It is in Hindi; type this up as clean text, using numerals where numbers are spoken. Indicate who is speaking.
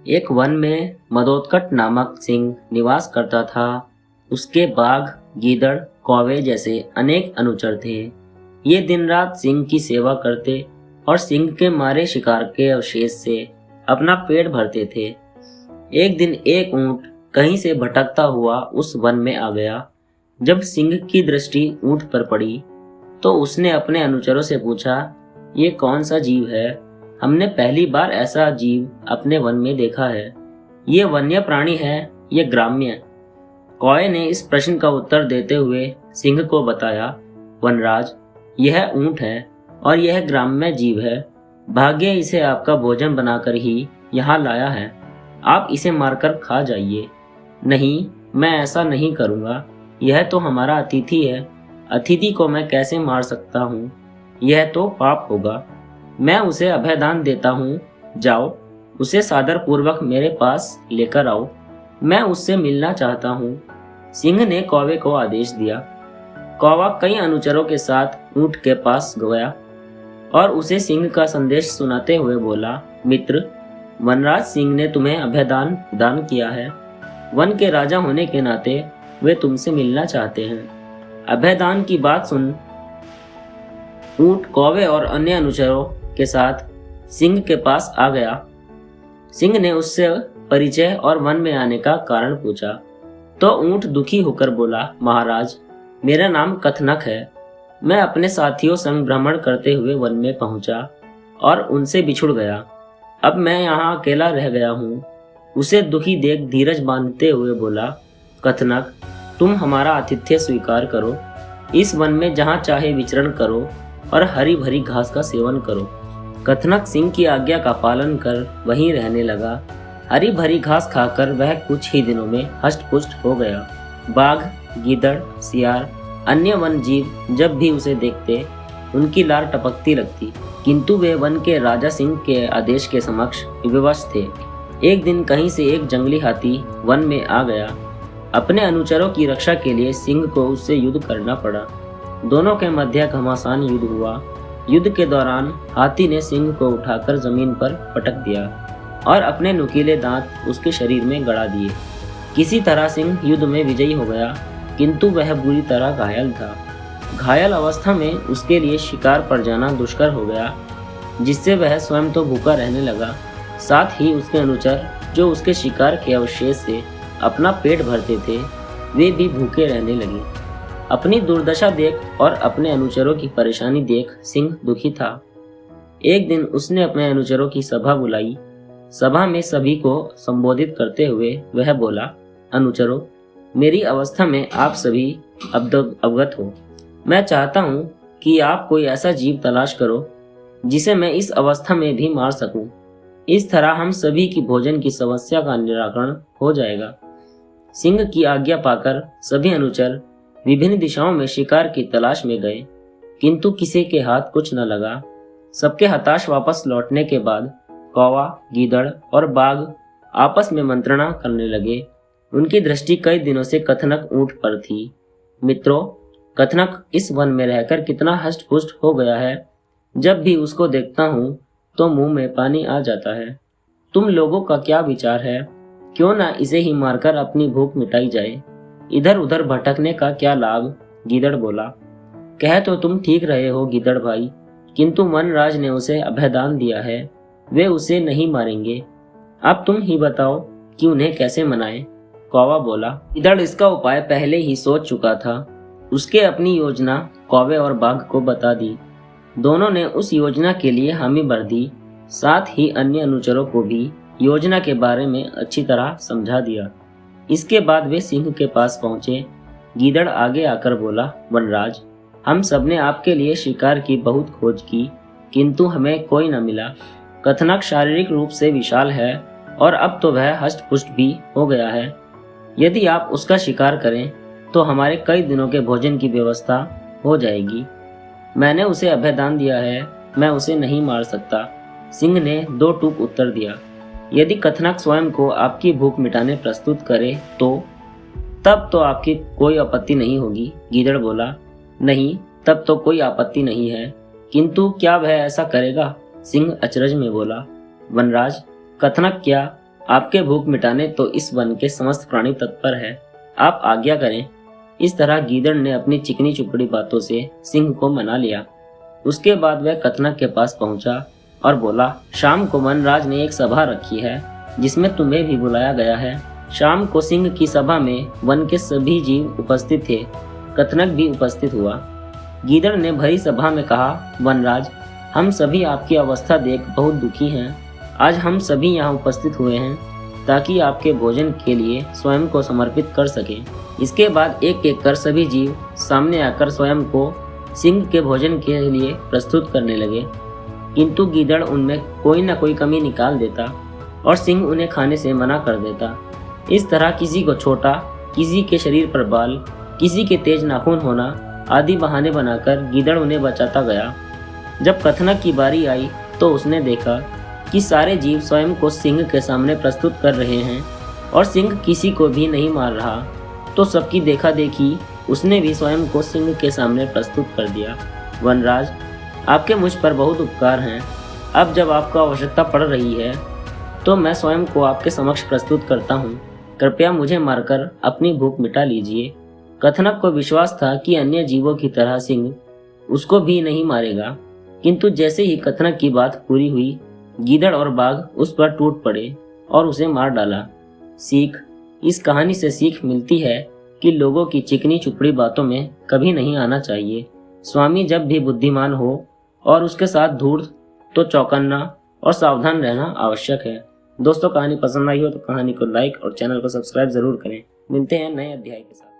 Speaker 1: एक वन में मदोत्कट नामक सिंह निवास करता था। उसके बाघ, गीदड़, कौवे जैसे अनेक अनुचर थे। ये दिन रात सिंह की सेवा करते और सिंह के मारे शिकार के अवशेष से अपना पेट भरते थे। एक दिन एक ऊंट कहीं से भटकता हुआ उस वन में आ गया। जब सिंह की दृष्टि ऊंट पर पड़ी तो उसने अपने अनुचरों से पूछा, ये कौन सा जीव है? हमने पहली बार ऐसा जीव अपने वन में देखा है। ये वन्य प्राणी है, ये ग्राम्य? कौए ने इस प्रश्न का उत्तर देते हुए सिंह को बताया, वनराज, यह ऊंट है और यह ग्राम्य जीव है। भाग्य इसे आपका भोजन बनाकर ही यहाँ लाया है। आप इसे मारकर खा जाइए। नहीं, मैं ऐसा नहीं करूँगा। यह तो हमारा अतिथि है। अतिथि को मैं कैसे मार सकता हूँ? यह तो पाप होगा। मैं उसे अभयदान देता हूँ। जाओ, उसे सादर पूर्वक मेरे पास लेकर आओ। मैं उससे मिलना चाहता हूँ। सिंह ने कौवे को आदेश दिया। कौवा कई अनुचरों के साथ ऊंट के पास गया और उसे सिंह का संदेश सुनाते हुए बोला, मित्र, वनराज सिंह ने तुम्हें अभयदान दान किया है। वन के राजा होने के नाते वे तुमसे मिलना चाहते हैं। अभयदान की बात सुन ऊंट कौवे और अन्य अनुचरों के साथ सिंह के पास आ गया। सिंह ने उससे परिचय और वन में आने का कारण पूछा तो ऊंट दुखी होकर बोला, महाराज, मेरा नाम कथनक है। मैं अपने साथियों संग भ्रमण करते हुए वन में पहुंचा और उनसे बिछुड़ गया। अब मैं यहाँ अकेला रह गया हूँ। उसे दुखी देख धीरज बांधते हुए बोला, कथनक, तुम हमारा आतिथ्य स्वीकार करो। इस वन में जहाँ चाहे विचरण करो और हरी भरी घास का सेवन करो। कथनक सिंह की आज्ञा का पालन कर वहीं रहने लगा। हरी भरी घास खाकर वह कुछ ही दिनों में हष्ट-पुष्ट हो गया। बाघ, गीदड़, सियार, अन्य वन जीव जब भी उसे देखते उनकी लार टपकती लगती, किंतु वे वन के राजा सिंह के आदेश के समक्ष विवश थे। एक दिन कहीं से एक जंगली हाथी वन में आ गया। अपने अनुचरों की रक्षा के लिए सिंह को उससे युद्ध करना पड़ा। दोनों के मध्य घमासान युद्ध हुआ। युद्ध के दौरान हाथी ने सिंह को उठाकर जमीन पर पटक दिया और अपने नुकीले दांत उसके शरीर में गड़ा दिए। किसी तरह सिंह युद्ध में विजयी हो गया, किंतु वह बुरी तरह घायल था। घायल अवस्था में उसके लिए शिकार पर जाना दुष्कर हो गया, जिससे वह स्वयं तो भूखा रहने लगा, साथ ही उसके अनुचर जो उसके शिकार के अवशेष से अपना पेट भरते थे, वे भी भूखे रहने लगे। अपनी दुर्दशा देख और अपने अनुचरों की परेशानी देख सिंह दुखी था। एक दिन उसने अपने अनुचरों की सभा बुलाई। सभा में सभी को संबोधित करते हुए वह बोला, अनुचरों, मेरी अवस्था में आप सभी अवगत हो। मैं चाहता हूँ कि आप कोई ऐसा जीव तलाश करो जिसे मैं इस अवस्था में भी मार सकूं। इस तरह हम सभी की भोजन की समस्या का निराकरण हो जाएगा। सिंह की आज्ञा पाकर सभी अनुचर विभिन्न दिशाओं में शिकार की तलाश में गए, किंतु किसी के हाथ कुछ न लगा। सबके हताश वापस लौटने के बाद कौवा, गीदड़ और बाघ आपस में मंत्रणा करने लगे। उनकी दृष्टि कई दिनों से कथनक ऊंट पर थी। मित्रों, कथनक इस वन में रहकर कितना हष्ट-पुष्ट हो गया है। जब भी उसको देखता हूँ तो मुंह में पानी आ जाता है। तुम लोगों का क्या विचार है? क्यों ना इसे ही मारकर अपनी भूख मिटाई जाए? इधर उधर भटकने का क्या लाभ? गीदड़ बोला। कह तो तुम ठीक रहे हो गीदड़ भाई, किंतु वनराज ने उसे अभयदान दिया है। वे उसे नहीं मारेंगे। अब तुम ही बताओ कि उन्हें कैसे मनाएं? कौवा बोला। गीदड़ इसका उपाय पहले ही सोच चुका था। उसके अपनी योजना कौवे और बाघ को बता दी। दोनों ने उस योजना के लिए हामी भर दी। साथ ही अन्य अनुचरों को भी योजना के बारे में अच्छी तरह समझा दिया। इसके बाद वे सिंह के पास पहुंचे। गीदड़ आगे आकर बोला, वनराज, हम सबने आपके लिए शिकार की बहुत खोज की, किंतु हमें कोई न मिला। कथनक शारीरिक रूप से विशाल है और अब तो वह हष्ट-पुष्ट भी हो गया है। यदि आप उसका शिकार करें तो हमारे कई दिनों के भोजन की व्यवस्था हो जाएगी। मैंने उसे अभयदान दिया है, मैं उसे नहीं मार सकता। सिंह ने दो टूक उत्तर दिया। यदि कथनक स्वयं को आपकी भूख मिटाने प्रस्तुत करे तो तब तो आपकी कोई आपत्ति नहीं होगी। गीदड़ बोला, नहीं, तब तो कोई आपत्ति नहीं है, किंतु क्या वह ऐसा करेगा? सिंह अचरज में बोला, वनराज, कथनक क्या आपके भूख मिटाने तो इस वन के समस्त प्राणी तत्पर है, आप आज्ञा करें। इस तरह गीदड़ ने अपनी चिकनी चुपड़ी बातों से सिंह को मना लिया। उसके बाद वह कथनक के पास पहुंचा और बोला, शाम को वनराज ने एक सभा रखी है जिसमें तुम्हें भी बुलाया गया है। शाम को सिंह की सभा में वन के सभी जीव उपस्थित थे। कथनक भी उपस्थित हुआ। गीदड़ ने भरी सभा में कहा, वनराज, हम सभी आपकी अवस्था देख बहुत दुखी हैं। आज हम सभी यहाँ उपस्थित हुए हैं ताकि आपके भोजन के लिए स्वयं को समर्पित कर सकें। इसके बाद एक एक कर सभी जीव सामने आकर स्वयं को सिंह के भोजन के लिए प्रस्तुत करने लगे, किंतु गीदड़ उनमें कोई न कोई कमी निकाल देता और सिंह उन्हें खाने से मना कर देता। इस तरह किसी को छोटा, किसी के शरीर पर बाल, किसी के तेज नाखून होना आदि बहाने बनाकर गीदड़ उन्हें बचाता गया। जब कथनक की बारी आई तो उसने देखा कि सारे जीव स्वयं को सिंह के सामने प्रस्तुत कर रहे हैं और सिंह किसी को भी नहीं मार रहा, तो सबकी देखा देखी उसने भी स्वयं को सिंह के सामने प्रस्तुत कर दिया। वनराज, आपके मुझ पर बहुत उपकार हैं। अब जब आपको आवश्यकता पड़ रही है तो मैं स्वयं को आपके समक्ष प्रस्तुत करता हूँ। कृपया मुझे मारकर अपनी भूख मिटा लीजिए। कथनक को विश्वास था कि अन्य जीवों की तरह सिंह उसको भी नहीं मारेगा, किंतु जैसे ही कथनक की बात पूरी हुई, गीदड़ और बाघ उस पर टूट पड़े और उसे मार डाला। सीख, इस कहानी से सीख मिलती है कि लोगों की चिकनी चुपड़ी बातों में कभी नहीं आना चाहिए। स्वामी जब भी बुद्धिमान हो और उसके साथ धूर्त, तो चौकन्ना और सावधान रहना आवश्यक है। दोस्तों, कहानी पसंद आई हो तो कहानी को लाइक और चैनल को सब्सक्राइब जरूर करें। मिलते हैं नए अध्याय के साथ।